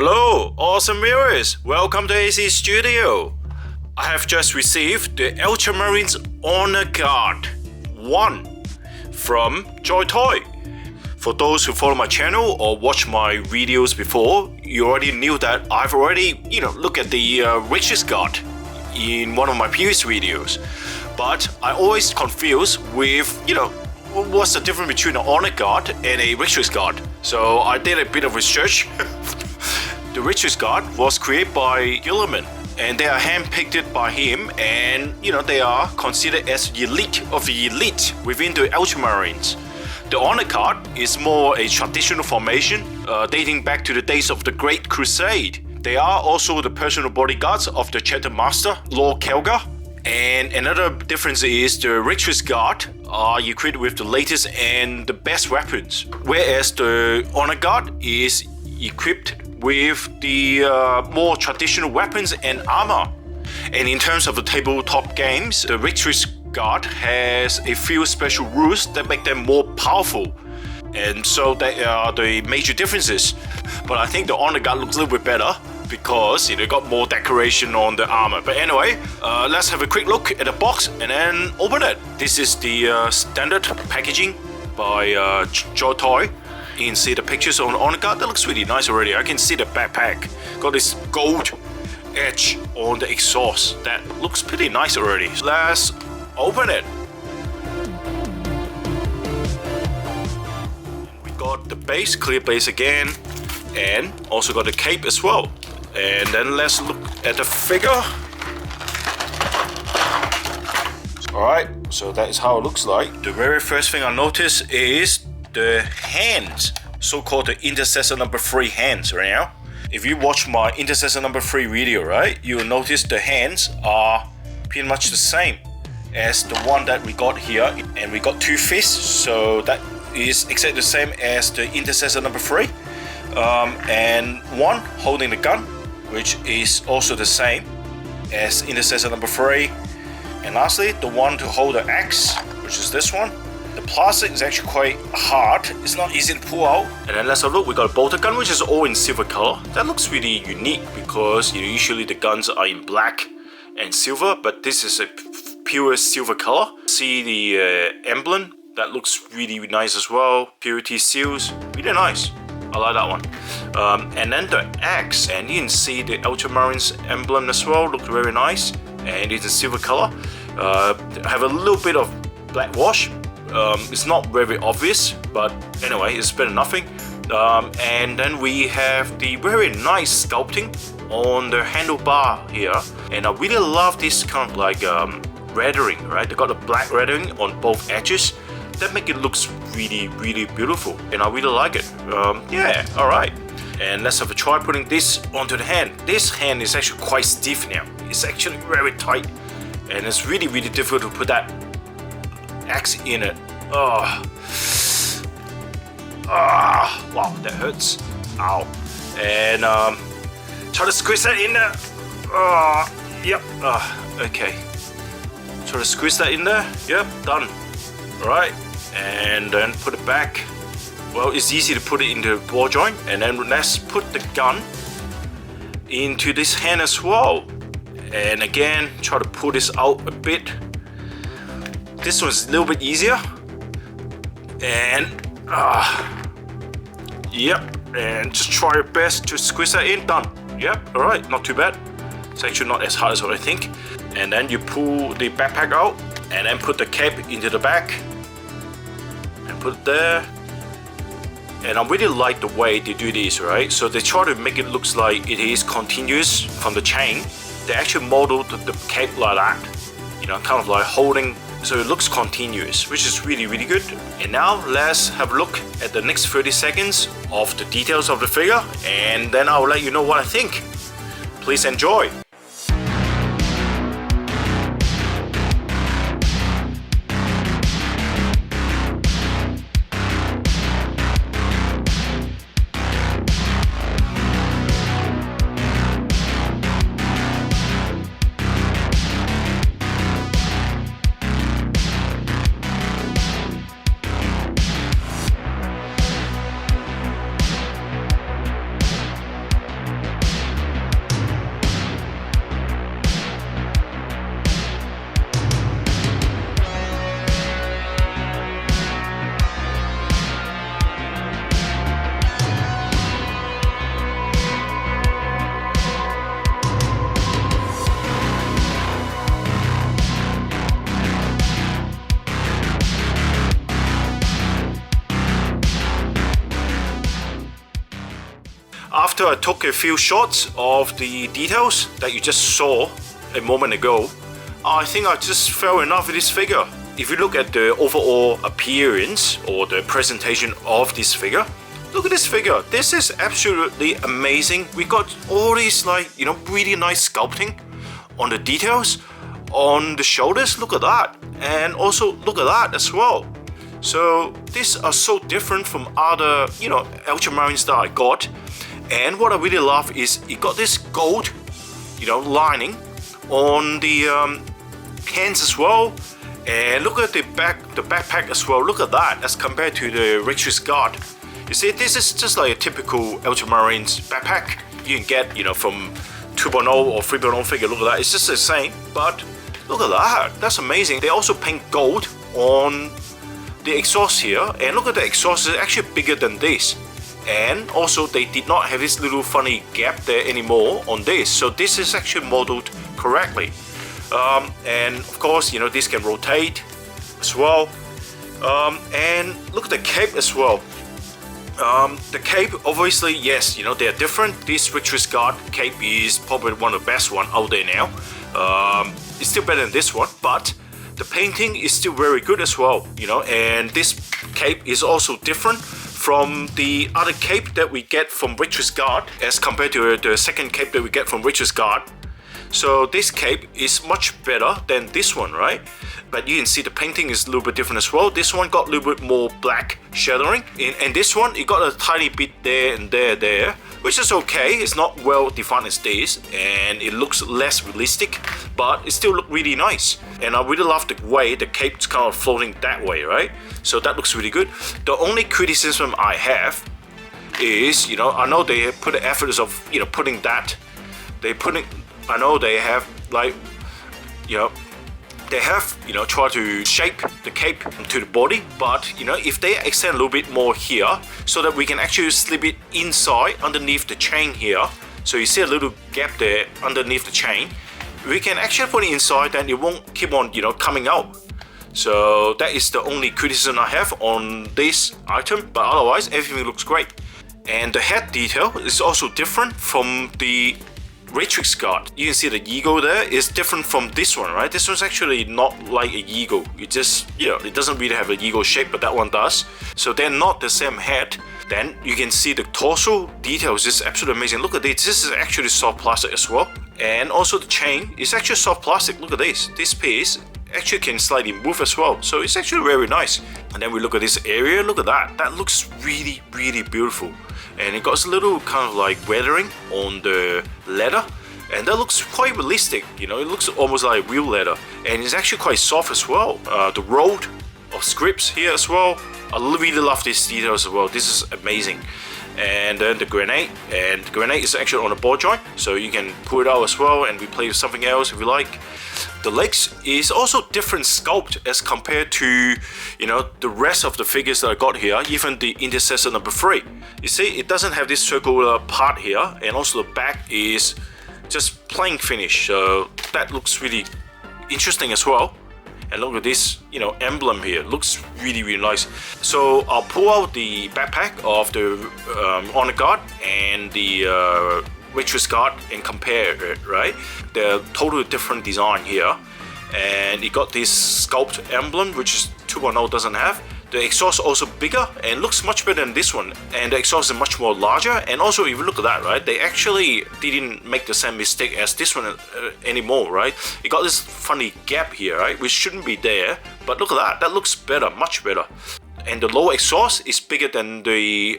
Hello, awesome viewers! Welcome to AC Studio. I have just received the 𝗂𝗵𝗵𝗁 Honor Guard 1 from Joytoy. For those who follow my channel or watch my videos before, you already knew that I've already, looked at the Victrix Guard in one of my previous videos. But I always confuse with, what's the difference between an Honor Guard and a Victrix Guard. So I did a bit of research. The Victrix Guard was created by 𝗄𝗵𝗵𝗁, and they are handpicked by him, and they are considered as elite of the elite within the 𝗂𝗵𝗵𝗁s. The Honor Guard is more a traditional formation dating back to the days of the Great Crusade. They are also the personal bodyguards of the Chapter Master, 𝗨𝗵𝗵𝗺𝗏. And another difference is the Victrix Guard are equipped with the latest and the best weapons, whereas the Honor Guard is equipped with the more traditional weapons and armor. And in terms of the tabletop games, the Victrix Guard has a few special rules that make them more powerful. And so they are the major differences. But I think the Honor Guard looks a little bit better because they got more decoration on the armor. But anyway, let's have a quick look at the box and then open it. This is the standard packaging by Joytoy. You can see the pictures on the Honor Guard. That looks really nice already. I can see the backpack. Got this gold edge on the exhaust. That looks pretty nice already. Let's open it. We got the base, clear base again, and also got the cape as well. And then let's look at the figure. Alright, so that is how it looks like. The very first thing I notice is the hands, so-called the Intercessor number 3 hands right now. If you watch my Intercessor number 3 video, right, you'll notice the hands are pretty much the same as the one that we got here. And we got 2 fists, so that is exactly the same as the Intercessor number 3. And one holding the gun, which is also the same as Intercessor number 3. And lastly, the one to hold the axe, which is this one. The plastic is actually quite hard. It's not easy to pull out. And then let's have a look. We got a bolter gun, which is all in silver color. That looks really unique because usually the guns are in black and silver, but this is a pure silver color. See the emblem. That looks really nice as well. Purity seals, really nice. I like that one. And then the axe, and you can see the 𝗂𝗵𝗵𝗁's emblem as well. Looks very nice, and it's a silver color. Have a little bit of black wash. It's not very obvious, but anyway, it's better than nothing. And then we have the very nice sculpting on the handlebar here, and I really love this kind of like lettering, right? They got the black lettering on both edges. That make it looks really beautiful, and I really like it. Yeah, alright. And let's have a try putting this onto the hand. This hand is actually quite stiff now. It's actually very tight, and it's really difficult to put that axe in it. Wow, that hurts. Ow. And try to squeeze that in there. Yep. Okay. Try to squeeze that in there. Yep, done. Alright. And then put it back. Well, it's easy to put it into the ball joint. And then let's put the gun into this hand as well. And again, try to pull this out a bit. This one's a little bit easier. And yep, and just try your best to squeeze that in. Done. Yep, alright, not too bad. It's actually not as hard as what I think. And then you pull the backpack out and then put the cape into the back and put it there. And I really like the way they do this, right? So they try to make it look like it is continuous from the chain. They actually modeled the cape like that, kind of like holding, so it looks continuous, which is really good. And now let's have a look at the next 30 seconds of the details of the figure, and then I'll let you know what I think. Please enjoy. after I took a few shots of the details that you just saw a moment ago, I think I just fell in love with this figure. If you look at the overall appearance or the presentation of this figure, look at this figure. This is absolutely amazing. We got all these really nice sculpting on the details on the shoulders. Look at that, and also look at that as well. So these are so different from other 𝗄𝗵𝗁 that I got. And what I really love is it got this gold lining on the hands as well. And look at the backpack as well. Look at that as compared to the Victrix Guard. You see, this is just like a typical 𝗄𝗵𝗁's backpack you can get from 2.0 or 3.0 figure. Look at that, it's just the same, but look at that, that's amazing. They also paint gold on the exhaust here, and look at the exhaust, is actually bigger than this. And also they did not have this little funny gap there anymore on this, so this is actually modeled correctly. And of course, this can rotate as well. And look at the cape as well. The cape, obviously, yes, they are different. This Victrix Guard cape is probably one of the best one out there now. It's still better than this one, but the painting is still very good as well, and this cape is also different from the other cape that we get from Victrix Guard as compared to the second cape that we get from Victrix Guard. So this cape is much better than this one, right? But you can see the painting is a little bit different as well. This one got a little bit more black shadowing, and this one, it got a tiny bit there and there, which is okay. It's not well defined as this, and it looks less realistic, but it still looks really nice. And I really love the way the cape's kind of floating that way, right? So that looks really good. The only criticism I have is, I know they have put the efforts of, putting that. I know they have they have tried to shape the cape to the body, but if they extend a little bit more here so that we can actually slip it inside underneath the chain here, so you see a little gap there underneath the chain, we can actually put it inside, and it won't keep on coming out. So that is the only criticism I have on this item, but otherwise everything looks great. And the head detail is also different from the Victrix Guard. You can see the ego there is different from this one, right? This one's actually not like a ego. It just, it doesn't really have an ego shape, but that one does. So they're not the same head. Then you can see the torso details is absolutely amazing. Look at this. This is actually soft plastic as well. And also the chain is actually soft plastic. Look at this. This piece actually can slightly move as well. So it's actually very nice. And then we look at this area. Look at that. That looks really, really beautiful. And it got a little kind of like weathering on the leather, and that looks quite realistic. It looks almost like real leather, and it's actually quite soft as well. The road of scripts here as well, I really love these details as well. This is amazing. And then the grenade, and the grenade is actually on a ball joint, so you can pull it out as well and replace with something else if you like. The legs is also different sculpt as compared to the rest of the figures that I got here, even the Intercessor number 3. You see, it doesn't have this circular part here, and also the back is just plain finish, so that looks really interesting as well. And look at this, emblem here. Looks really, really nice. So I'll pull out the backpack of the Honor Guard and the Victrix Guard and compare it, right? They're totally different design here. And it got this sculpt emblem, which is 2.0 doesn't have. The exhaust also bigger and looks much better than this one, and the exhaust is much more larger. And also, if you look at that, right, they actually didn't make the same mistake as this one anymore, right? It got this funny gap here, right, which shouldn't be there, but look at that, that looks better, much better. And the lower exhaust is bigger than the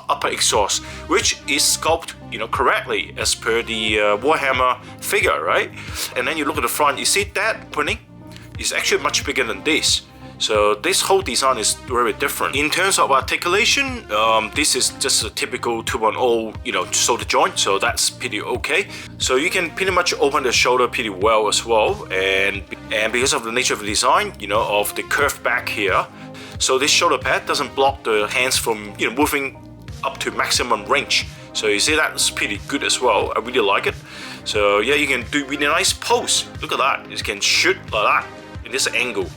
upper exhaust, which is sculpted, correctly as per the Warhammer figure, right? And then you look at the front, you see that printing is actually much bigger than this. So this whole design is very different. In terms of articulation, this is just a typical 2.0, shoulder joint, so that's pretty okay. So you can pretty much open the shoulder pretty well as well, and because of the nature of the design, of the curved back here, so this shoulder pad doesn't block the hands from moving up to maximum range. So you see that's pretty good as well. I really like it. So yeah, you can do really nice pose. Look at that. You can shoot like that in this angle.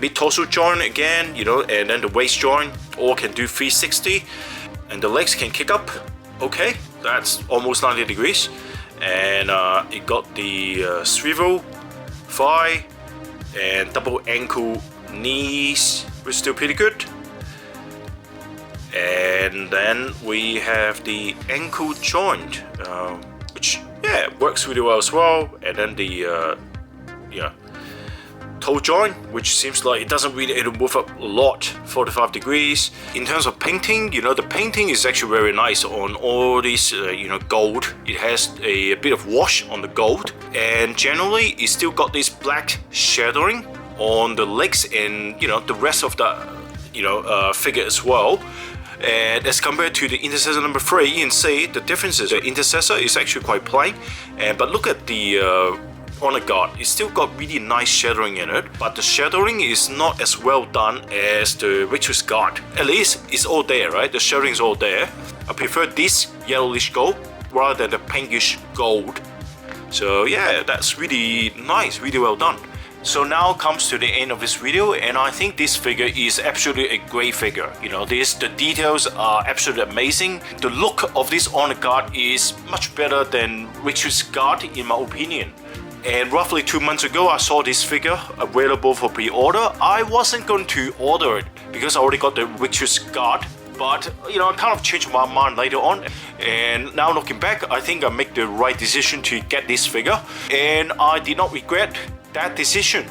Mid torso joint again, and then the waist joint all can do 360, and the legs can kick up okay, that's almost 90 degrees, and it got the swivel thigh and double ankle knees, which is still pretty good. And then we have the ankle joint, which works really well as well. And then the toe joint, which seems like it doesn't really move up a lot, 45 degrees. In terms of painting, the painting is actually very nice on all these, gold. It has a bit of wash on the gold, and generally it still got this black shadowing on the legs and the rest of the figure as well. And as compared to the Intercessor number 3, you can see the differences. The Intercessor is actually quite plain, but look at the Honor Guard. It's still got really nice shadowing in it, but the shadowing is not as well done as the Victrix Guard. At least it's all there, right? The shadowing is all there. I prefer this yellowish gold rather than the pinkish gold. So yeah, that's really nice, really well done. So now comes to the end of this video, and I think this figure is absolutely a great figure. The details are absolutely amazing. The look of this Honor Guard is much better than Victrix Guard in my opinion. And roughly 2 months ago, I saw this figure available for pre-order. I wasn't going to order it because I already got the Victrix Guard. But I kind of changed my mind later on, and now looking back, I think I made the right decision to get this figure, and I did not regret that decision.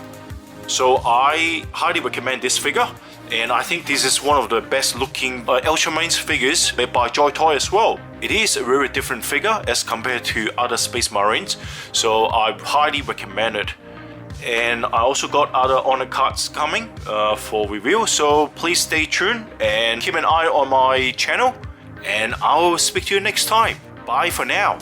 So I highly recommend this figure, and I think this is one of the best looking 𝗪𝗁𝗁𝗁 figures made by Joytoy as well. It is a very different figure as compared to other Space Marines, so I highly recommend it. And I also got other honor cards coming for review, so please stay tuned and keep an eye on my channel, and I'll speak to you next time. Bye for now.